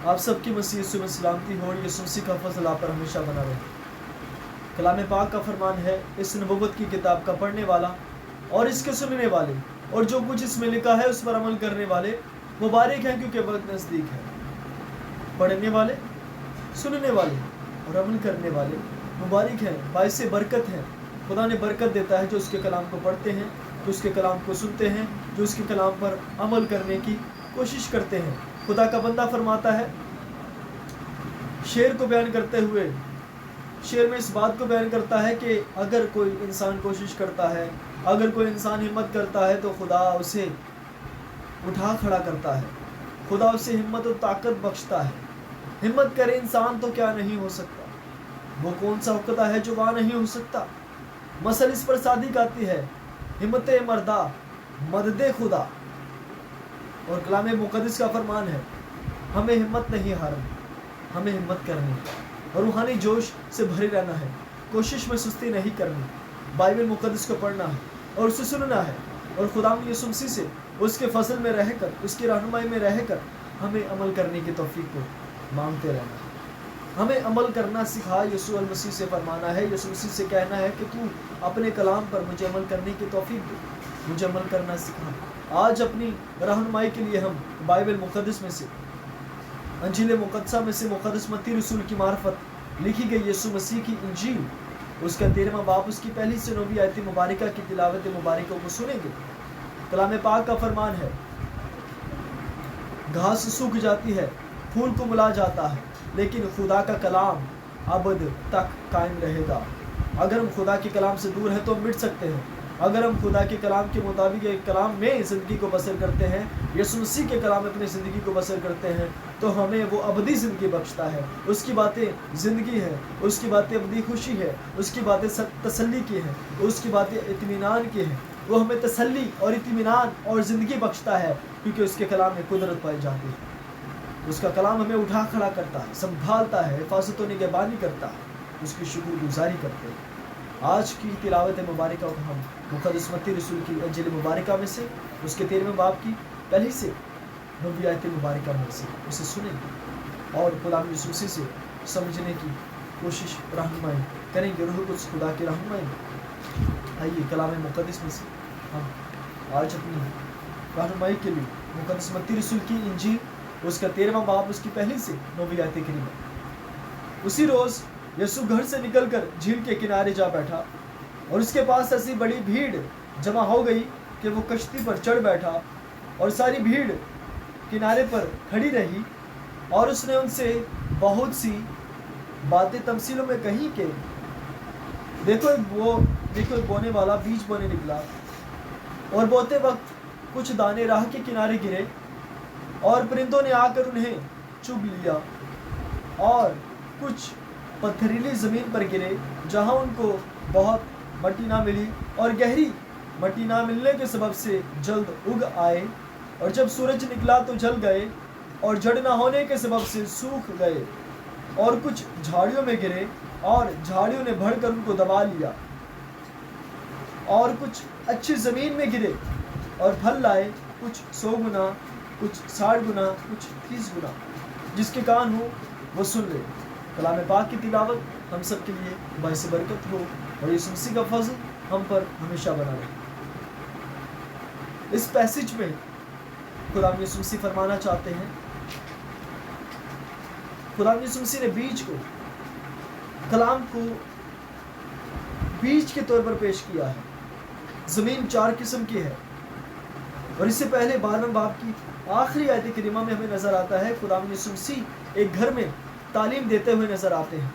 آپ سب کی مسیح یسوع میں سلامتی ہو اور یسوع مسیح کا فضل آپ پر ہمیشہ بنا رہے۔ کلام پاک کا فرمان ہے، اس نبوت کی کتاب کا پڑھنے والا اور اس کے سننے والے اور جو کچھ اس میں لکھا ہے اس پر عمل کرنے والے مبارک ہیں، کیونکہ وقت نزدیک ہے۔ پڑھنے والے، سننے والے اور عمل کرنے والے مبارک ہیں، باعث برکت ہیں۔ خدا نے برکت دیتا ہے جو اس کے کلام کو پڑھتے ہیں، جو اس کے کلام کو سنتے ہیں، جو اس کے کلام پر عمل کرنے کی کوشش کرتے ہیں۔ خدا کا بندہ فرماتا ہے، شعر کو بیان کرتے ہوئے، شعر میں اس بات کو بیان کرتا ہے کہ اگر کوئی انسان کوشش کرتا ہے، اگر کوئی انسان ہمت کرتا ہے تو خدا اسے اٹھا کھڑا کرتا ہے، خدا اسے ہمت و طاقت بخشتا ہے۔ ہمت کرے انسان تو کیا نہیں ہو سکتا، وہ کون سا خدا ہے جو وہاں نہیں ہو سکتا۔ مثل اس پر صادق آتی ہے، ہمت مردہ مدد خدا۔ اور کلام مقدس کا فرمان ہے، ہمیں ہمت نہیں ہارنی، ہمیں ہمت کرنی اور روحانی جوش سے بھرے رہنا ہے، کوشش میں سستی نہیں کرنی، بائبل مقدس کو پڑھنا ہے اور اسے سننا ہے، اور خدا یسوع مسیح سے اس کے فضل میں رہ کر، اس کی رہنمائی میں رہ کر ہمیں عمل کرنے کی توفیق کو مانگتے رہنا ہے۔ ہمیں عمل کرنا سکھا، یسوع المسیح سے فرمانا ہے، یسوع مسیح سے کہنا ہے کہ تو اپنے کلام پر مجھے عمل کرنے کی توفیق دے، مجھے عمل کرنا سکھا۔ آج اپنی رہنمائی کے لیے ہم بائبل مقدس میں سے، انجیل مقدسہ میں سے مقدس متی رسول کی معرفت لکھی گئی یسوع مسیح کی انجیل، اس کا 13واں باب، اس کی پہلی سے 9ویں آیت مبارکہ کی تلاوت مبارکہ کو سنیں گے۔ کلام پاک کا فرمان ہے، گھاس سوکھ جاتی ہے، پھول کو ملا جاتا ہے، لیکن خدا کا کلام ابد تک قائم رہے گا۔ اگر ہم خدا کے کلام سے دور ہیں تو ہم مٹ سکتے ہیں، اگر ہم خدا کے کلام کے مطابق ایک کلام میں زندگی کو بسر کرتے ہیں، یسوع مسیح کے کلام میں اپنی زندگی کو بسر کرتے ہیں، تو ہمیں وہ ابدی زندگی بخشتا ہے۔ اس کی باتیں زندگی ہے، اس کی باتیں ابدی خوشی ہے، اس کی باتیں تسلی کی ہیں، اس کی باتیں اطمینان کی ہیں۔ وہ ہمیں تسلی اور اطمینان اور زندگی بخشتا ہے، کیونکہ اس کے کلام میں قدرت پائی جاتی ہے۔ اس کا کلام ہمیں اٹھا کھڑا کرتا ہے، سنبھالتا ہے، حفاظت و نگہبانی کرتا ہے، اس کی شکر گزاری کرتے ہیں۔ آج کی تلاوت مبارکہ کو ہم مقدس متی رسول کی انجیل مبارکہ میں سے، اس کے 13ویں باب کی پہلی سے 9ویں آیت مبارکہ میں سے اسے سنیں گے اور خدا یسوع مسیح سے سمجھنے کی کوشش، رہنمائی کریں گے، روح القدس خدا کی رہنمائی میں۔ آئیے کلام مقدس میں سے ہم آج اپنی رہنمائی کے لیے مقدس متی رسول کی انجیل، اس کا 13واں باب، اس کی پہلی سے 9ویں آیت کریمہ۔ اسی روز یسوع گھر سے نکل کر جھیل کے کنارے جا بیٹھا، اور اس کے پاس ایسی بڑی بھیڑ جمع ہو گئی کہ وہ کشتی پر چڑھ بیٹھا، اور ساری بھیڑ کنارے پر کھڑی رہی، اور اس نے ان سے بہت سی باتیں تمثیلوں میں کہیں کہ دیکھو ایک بونے والا بیج بونے نکلا، اور بوتے وقت کچھ دانے راہ کے کنارے گرے، اور پرندوں نے آ کر انہیں چگ لیا، اور کچھ پتھریلی زمین پر گرے جہاں ان کو بہت مٹی نہ ملی، اور گہری مٹی نہ ملنے کے سبب سے جلد اگ آئے، اور جب سورج نکلا تو جل گئے، اور جڑ نہ ہونے کے سبب سے سوکھ گئے۔ اور کچھ جھاڑیوں میں گرے، اور جھاڑیوں نے بڑھ کر ان کو دبا لیا۔ اور کچھ اچھی زمین میں گرے اور پھل لائے، کچھ 100 گنا، کچھ 60 گنا، کچھ 30 گنا۔ جس کے کان ہو وہ سن لے۔ کلام پاک کی تلاوت ہم سب کے لیے باعث برکت ہو، اور یسوع مسیح کا فضل ہم پر ہمیشہ بنا رہے۔ اس پیسج میں خدا یسوع مسیح فرمانا چاہتے ہیں، خدا یسوع مسیح نے بیج کو، کلام کو بیج کے طور پر پیش کیا ہے۔ زمین 4 قسم کی ہے، اور اس سے پہلے 12ویں باب کی آخری آیت کریمہ میں ہمیں نظر آتا ہے خدا یسوع مسیح ایک گھر میں تعلیم دیتے ہوئے نظر آتے ہیں۔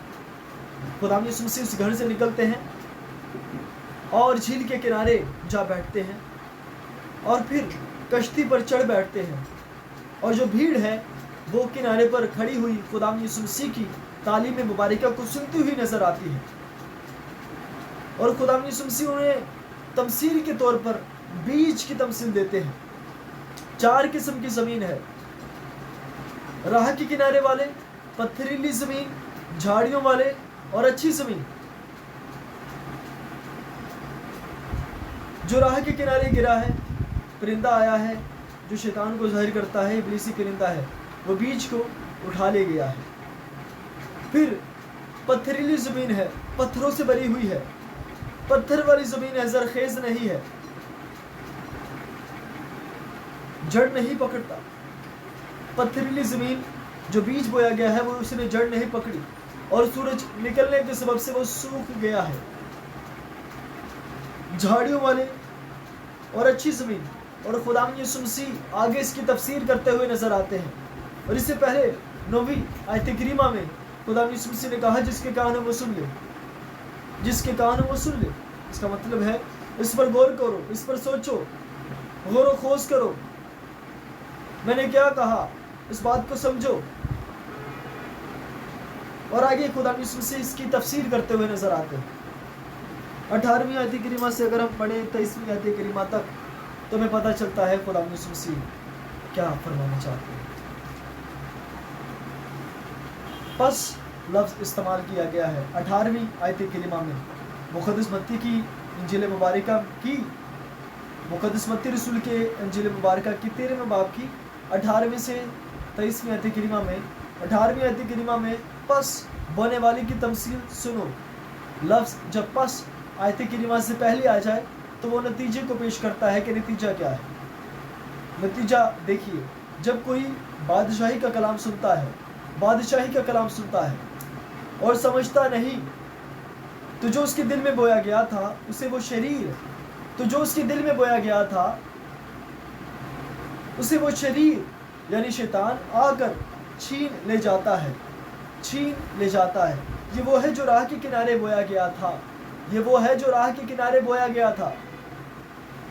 خدا یسوع مسیح اس گھر سے نکلتے ہیں اور جھیل کے کنارے جا بیٹھتے ہیں، اور پھر کشتی پر چڑھ بیٹھتے ہیں، اور جو بھیڑ ہے وہ کنارے پر کھڑی ہوئی خدا یسوع مسیح کی تعلیم مبارکہ کو سنتی ہوئی نظر آتی ہے، اور خدا یسوع مسیح انہیں تمثیل کے طور پر بیج کی تمثیل دیتے ہیں۔ 4 قسم کی زمین ہے، راہ کے کنارے والے، پتھریلی زمین، جھاڑیوں والے، اور اچھی زمین۔ جو راہ کے کنارے گرا ہے، پرندہ آیا ہے جو شیطان کو ظاہر کرتا ہے، ابلیسی پرندہ ہے، وہ بیج کو اٹھا لے گیا ہے۔ پھر پتھریلی زمین ہے، پتھروں سے بھری ہوئی ہے، پتھر والی زمین ہے، زرخیز نہیں ہے، جڑ نہیں پکڑتا۔ پتھریلی زمین جو بیج بویا گیا ہے وہ اس نے جڑ نہیں پکڑی، اور سورج نکلنے کے سبب سے وہ سوکھ گیا ہے۔ جھاڑیوں والے اور اچھی زمین، اور خدا یسوع مسیح آگے اس کی تفسیر کرتے ہوئے نظر آتے ہیں، اور اس سے پہلے 9ویں آیت کریمہ میں خدا یسوع مسیح نے کہا جس کے کان وہ سن لے، جس کے کان وہ سن لے۔ اس کا مطلب ہے اس پر غور کرو، اس پر سوچو، غور و خوض کرو، میں نے کیا کہا، اس بات کو سمجھو۔ اور آگے خدا یسوع مسیح اس کی تفسیر کرتے ہوئے نظر آتے ہیں۔ 18ویں آیت کریمہ سے اگر ہم پڑھیں 23ویں آیت کریمہ تک تو ہمیں پتہ چلتا ہے خدا یسوع مسیح کیا فرمانا چاہتے ہیں۔ پس لفظ استعمال کیا گیا ہے 18ویں آیت کریمہ میں مقدس متی کی انجیل مبارکہ کی، مقدس متی رسول کے انجیل مبارکہ کی 13ویں باب کی 18ویں سے 23ویں آیت کریمہ میں 18ویں آیت کریمہ میں پس بونے والی کی تمثیل سنو۔ لفظ جب پس آیت کریمہ سے پہلے آ جائے تو وہ نتیجے کو پیش کرتا ہے کہ نتیجہ کیا ہے۔ نتیجہ دیکھیے، جب کوئی بادشاہی کا کلام سنتا ہے، بادشاہی کا کلام سنتا ہے اور سمجھتا نہیں، تو جو اس کے دل میں بویا گیا تھا اسے وہ شریر، تو جو اس کے دل میں بویا گیا تھا اسے وہ شریر یعنی شیطان آ کر چھین لے جاتا ہے، چھین لے جاتا ہے۔ یہ وہ ہے جو راہ کے کنارے بویا گیا تھا، یہ وہ ہے جو راہ کے کنارے بویا گیا تھا،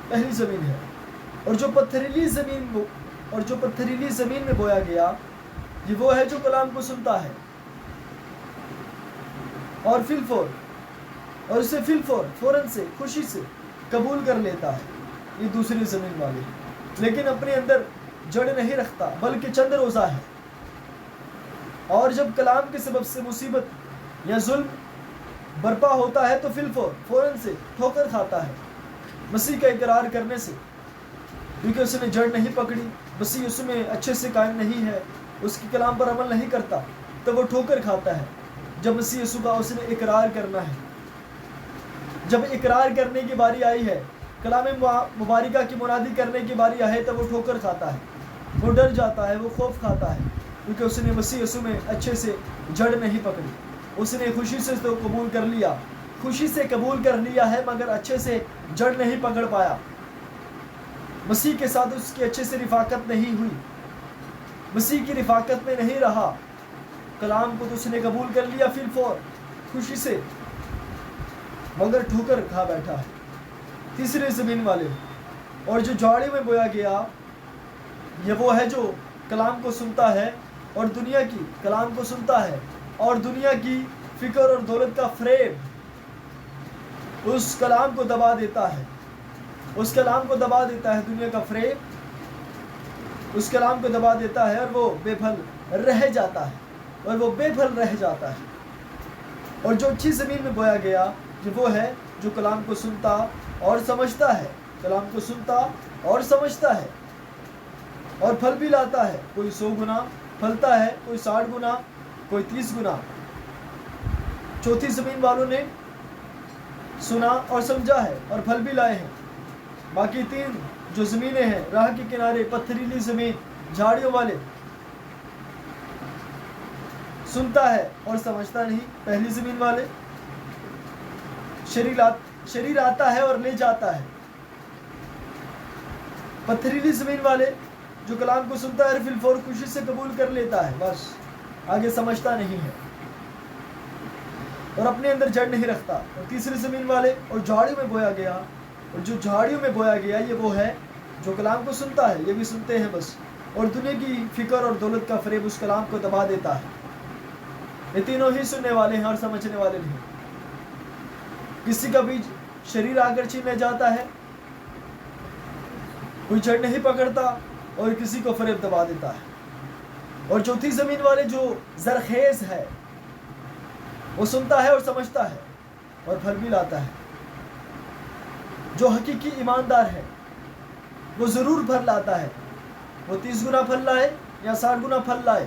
پہلی زمین ہے۔ اور جو پتھریلی زمین میں بویا گیا، یہ وہ ہے جو کلام کو سنتا ہے اور اور اسے فوراً سے خوشی سے قبول کر لیتا ہے، یہ دوسری زمین والے، لیکن اپنے اندر جڑ نہیں رکھتا بلکہ چند روزہ ہے، اور جب کلام کے سبب سے مصیبت یا ظلم برپا ہوتا ہے تو فوراً سے ٹھوکر کھاتا ہے مسیح کا اقرار کرنے سے، کیونکہ اس نے جڑ نہیں پکڑی، مسیح اس میں اچھے سے قائم نہیں ہے، اس کے کلام پر عمل نہیں کرتا، تو وہ ٹھوکر کھاتا ہے۔ جب مسیح یسوع کا اس نے اقرار کرنا ہے، جب اقرار کرنے کی باری آئی ہے، کلام مبارکہ کی منادی کرنے کی باری آئی ہے، تو وہ ٹھوکر کھاتا ہے، وہ ڈر جاتا ہے، وہ خوف کھاتا ہے، کیونکہ اس نے مسیح یسوع میں اچھے سے جڑ نہیں پکڑی۔ اس نے خوشی سے تو قبول کر لیا، خوشی سے قبول کر لیا ہے، مگر اچھے سے جڑ نہیں پکڑ پایا، مسیح کے ساتھ اس کی اچھے سے رفاقت نہیں ہوئی، مسیح کی رفاقت میں نہیں رہا۔ کلام کو تو اس نے قبول کر لیا خوشی سے، مگر ٹھوکر کھا بیٹھا ہے۔ تیسرے زمین والے، اور جو جھاڑی میں بویا گیا، یہ وہ ہے جو کلام کو سنتا ہے اور دنیا کی کلام کو سنتا ہے اور دنیا کی فکر اور دولت کا فریب اس کلام کو دبا دیتا ہے، اس کلام کو دبا دیتا ہے، دنیا کا فریب اس کلام کو دبا دیتا ہے، اور وہ بے پھل رہ جاتا ہے، اور وہ بے پھل رہ جاتا ہے۔ اور جو اچھی زمین میں بویا گیا، یہ وہ ہے جو کلام کو سنتا اور سمجھتا ہے، کلام کو سنتا اور سمجھتا ہے، اور پھل بھی لاتا ہے، کوئی 100 گنا پھلتا ہے، کوئی 60 گنا، کوئی 30 گنا۔ چوتھی زمین والوں نے سنا اور سمجھا ہے اور پھل بھی لائے ہیں۔ باقی 3 جو زمینیں ہیں، راہ کے کنارے، پتھریلی زمین، جھاڑیوں والے، سنتا ہے اور سمجھتا نہیں، پہلی زمین والے، شریر آتا ہے اور لے جاتا ہے، پتھریلی زمین والے جو کلام کو سنتا ہے اور فور خوشی سے قبول کر لیتا ہے، بس آگے سمجھتا نہیں ہے اور اپنے اندر جڑ نہیں رکھتا۔ اور تیسری زمین والے، اور جھاڑیوں میں بویا گیا، اور جو جھاڑیوں میں بویا گیا، یہ وہ ہے جو کلام کو سنتا ہے، یہ بھی سنتے ہیں بس، اور دنیا کی فکر اور دولت کا فریب اس کلام کو دبا دیتا ہے۔ یہ تینوں ہی سننے والے ہیں اور سمجھنے والے نہیں۔ کسی کا بیج شریر آ کر چھین لے جاتا ہے، کوئی جڑ نہیں پکڑتا، اور کسی کو فریب دبا دیتا ہے۔ اور چوتھی زمین والے جو زرخیز ہے، وہ سنتا ہے اور سمجھتا ہے اور پھل بھی لاتا ہے۔ جو حقیقی ایماندار ہے وہ ضرور پھل لاتا ہے، وہ 30 گنا پھل لائے یا 60 گنا پھل لائے،